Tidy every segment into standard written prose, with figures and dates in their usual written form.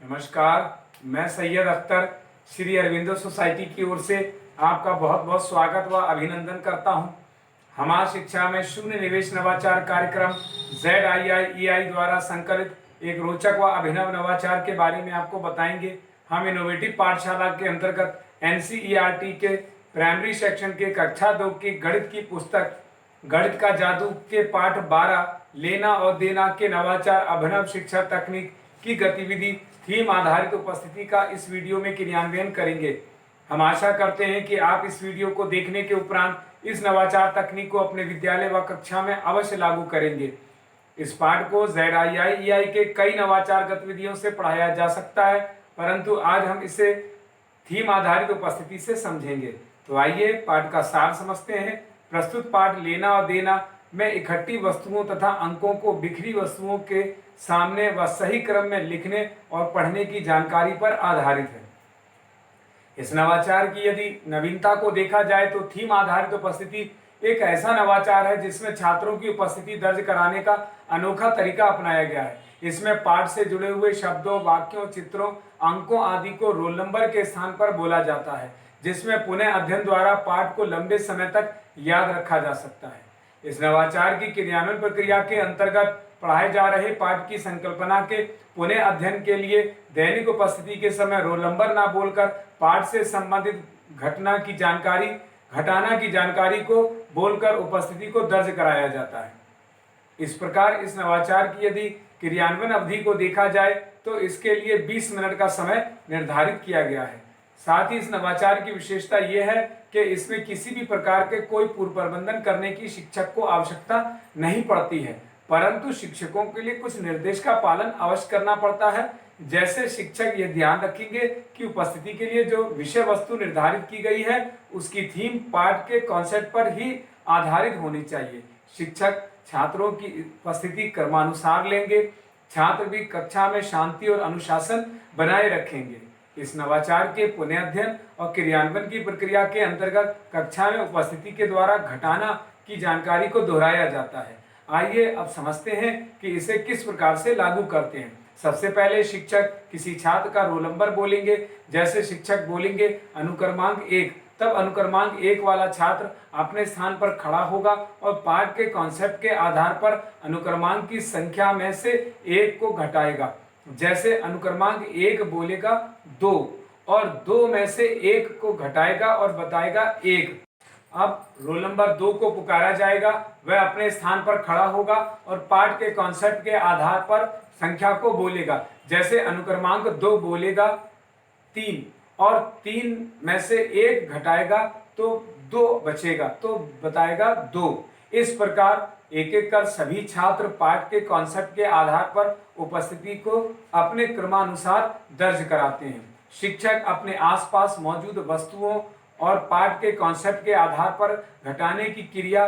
नमस्कार। मैं सैयद अख्तर श्री अरविंदो सोसाइटी की ओर से आपका बहुत बहुत स्वागत व अभिनंदन करता हूं। हमारी शिक्षा में शून्य निवेश नवाचार कार्यक्रम ZIIEI द्वारा संकलित एक रोचक व अभिनव नवाचार के बारे में आपको बताएंगे। हम इनोवेटिव पाठशाला के अंतर्गत NCERT के प्राइमरी सेक्शन के कक्षा 2 की गणित की पुस्तक गणित का जादू के पाठ 12 लेना और देना के नवाचार अभिनव शिक्षा तकनीक की गतिविधि थीम आधारित उपस्थिति का इस वीडियो में क्रियान्वयन करेंगे। हम आशा करते हैं कि आप इस वीडियो को देखने के उपरांत इस नवाचार तकनीक को अपने विद्यालय व कक्षा में अवश्य लागू करेंगे। इस पाठ को ZIIEI के कई नवाचार गतिविधियों से पढ़ाया जा सकता है, परंतु आज हम इसे थीम आधारित उपस्थिति से समझेंगे। तो आइए पाठ का सार समझते हैं। प्रस्तुत पाठ लेना और देना में इकट्ठी वस्तुओं तथा अंकों को बिखरी वस्तुओं के सामने व सही क्रम में लिखने और पढ़ने की जानकारी पर आधारित है। इस नवाचार की यदि नवीनता को देखा जाए तो थीम आधारित उपस्थिति एक ऐसा नवाचार है जिसमें छात्रों की उपस्थिति दर्ज कराने का अनोखा तरीका अपनाया गया है। इसमें पाठ से जुड़े हुए शब्दों, वाक्यों, चित्रों, अंकों आदि को रोल नंबर के स्थान पर बोला जाता है, जिसमें पुनः अध्ययन द्वारा पाठ को लंबे समय तक याद रखा जा सकता है। इस नवाचार की क्रियान्वयन प्रक्रिया के अंतर्गत पढ़ाए जा रहे पाठ की संकल्पना के पुनः अध्ययन के लिए दैनिक उपस्थिति के समय रोल नंबर न बोलकर पाठ से संबंधित घटाना की जानकारी को बोलकर उपस्थिति को दर्ज कराया जाता है। इस प्रकार इस नवाचार की यदि क्रियान्वयन अवधि को देखा जाए तो इसके लिए 20 मिनट का समय निर्धारित किया गया है। साथ ही इस नवाचार की विशेषता यह है कि इसमें किसी भी प्रकार के कोई पूर्व प्रबंधन करने की शिक्षक को आवश्यकता नहीं पड़ती है, परंतु शिक्षकों के लिए कुछ निर्देश का पालन अवश्य करना पड़ता है। जैसे शिक्षक ये ध्यान रखेंगे कि उपस्थिति के लिए जो विषय वस्तु निर्धारित की गई है उसकी थीम पाठ के कॉन्सेप्ट पर ही आधारित होनी चाहिए। शिक्षक छात्रों की उपस्थिति क्रमानुसार लेंगे। छात्र भी कक्षा में शांति और अनुशासन बनाए रखेंगे। इस नवाचार के पुनः अध्ययन और क्रियान्वयन की प्रक्रिया के अंतर्गत कक्षा में उपस्थिति के द्वारा घटाना की जानकारी को दोहराया जाता है। आइए अब समझते हैं कि इसे किस प्रकार से लागू करते हैं। सबसे पहले शिक्षक किसी छात्र का रोल नंबर बोलेंगे। जैसे शिक्षक बोलेंगे अनुक्रमांक 1, तब अनुक्रमांक 1 वाला छात्र अपने स्थान पर खड़ा होगा और पाठ के कॉन्सेप्ट के आधार पर अनुक्रमांक की संख्या में से 1 को घटाएगा। जैसे अनुक्रमांक 1 बोलेगा 2 और 2 में से 1 को घटाएगा और बताएगा 1। अब रोल नंबर 2 को पुकारा जाएगा। वह अपने स्थान पर खड़ा होगा और पाठ के कॉन्सेप्ट के आधार पर संख्या को बोलेगा। जैसे अनुक्रमांक 2 बोलेगा 3 और 3 में से 1 घटाएगा तो 2 बचेगा, तो बताएगा 2। इस प्रकार एक एक कर सभी छात्र पाठ के कॉन्सेप्ट के आधार पर उपस्थिति को अपने क्रमानुसार दर्ज कराते हैं। शिक्षक अपने आसपास मौजूद वस्तुओं और पाठ के कॉन्सेप्ट के आधार पर घटाने की क्रिया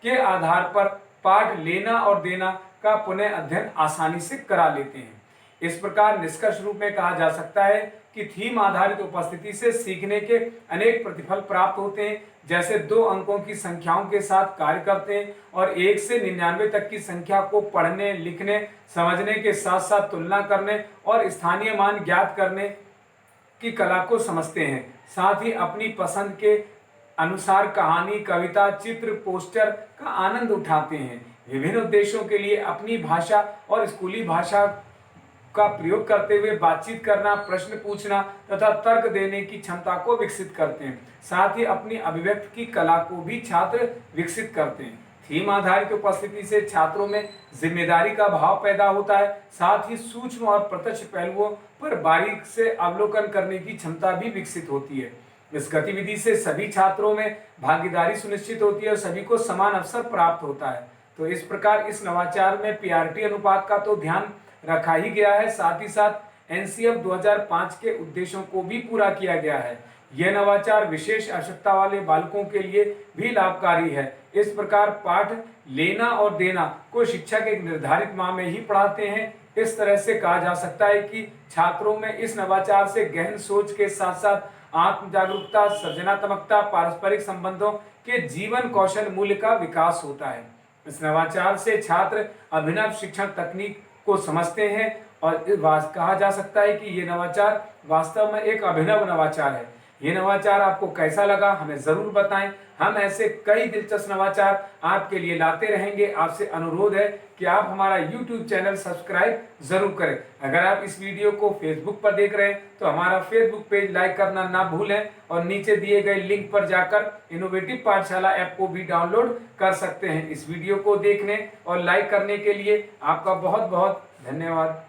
के आधार पर पाठ लेना और देना का पुनः अध्ययन आसानी से करा लेते हैं। इस प्रकार निष्कर्ष रूप में कहा जा सकता है कि थीम आधारित उपस्थिति से सीखने के अनेक प्रतिफल प्राप्त होते हैं। जैसे 2 अंकों की संख्याओं के साथ कार्य करते हैं और 1 से 99 तक की संख्या को पढ़ने, लिखने, समझने के साथ साथ तुलना करने और स्थानीय मान ज्ञात करने की कला को समझते हैं। साथ ही अपनी पसंद के अनुसार कहानी, कविता, चित्र, पोस्टर का आनंद उठाते हैं। विभिन्न उद्देश्यों के लिए अपनी भाषा और स्कूली भाषा का प्रयोग करते हुए बातचीत करना, प्रश्न पूछना तथा तर्क देने की क्षमता को विकसित करते हैं। साथ ही अपनी अभिव्यक्ति की कला को भी छात्र विकसित करते हैं। थीम आधारित उपस्थिति से छात्रों में जिम्मेदारी का भाव पैदा होता है। साथ ही सूक्ष्म और प्रत्यक्ष पहलुओं पर बारीक से अवलोकन करने की क्षमता भी विकसित होती है। इस गतिविधि से सभी छात्रों में भागीदारी सुनिश्चित होती है और सभी को समान अवसर प्राप्त होता है। तो इस प्रकार इस नवाचार में PRT अनुपात का तो ध्यान रखा ही गया है, साथ ही साथ NCF 2005 के उद्देश्यों को भी पूरा किया गया है। यह नवाचार विशेष आवश्यकता वाले बालकों के लिए भी लाभकारी है। इस प्रकार पाठ लेना और देना को शिक्षक एक निर्धारित माह में ही पढ़ाते हैं। इस तरह से कहा जा सकता है कि छात्रों में इस नवाचार से गहन सोच के साथ साथ आत्म जागरूकता, सृजनात्मकता, पारस्परिक संबंधों के जीवन कौशल मूल्य का विकास होता है। इस नवाचार से छात्र अभिनव शिक्षण तकनीक को समझते हैं और कहा जा सकता है कि ये नवाचार वास्तव में एक अभिनव नवाचार है। ये नवाचार आपको कैसा लगा हमें जरूर बताएं। हम ऐसे कई दिलचस्प नवाचार आपके लिए लाते रहेंगे। आपसे अनुरोध है कि आप हमारा YouTube चैनल सब्सक्राइब जरूर करें। अगर आप इस वीडियो को Facebook पर देख रहे हैं तो हमारा Facebook पेज लाइक करना ना भूलें और नीचे दिए गए लिंक पर जाकर इनोवेटिव पाठशाला ऐप को भी डाउनलोड कर सकते हैं। इस वीडियो को देखने और लाइक करने के लिए आपका बहुत बहुत धन्यवाद।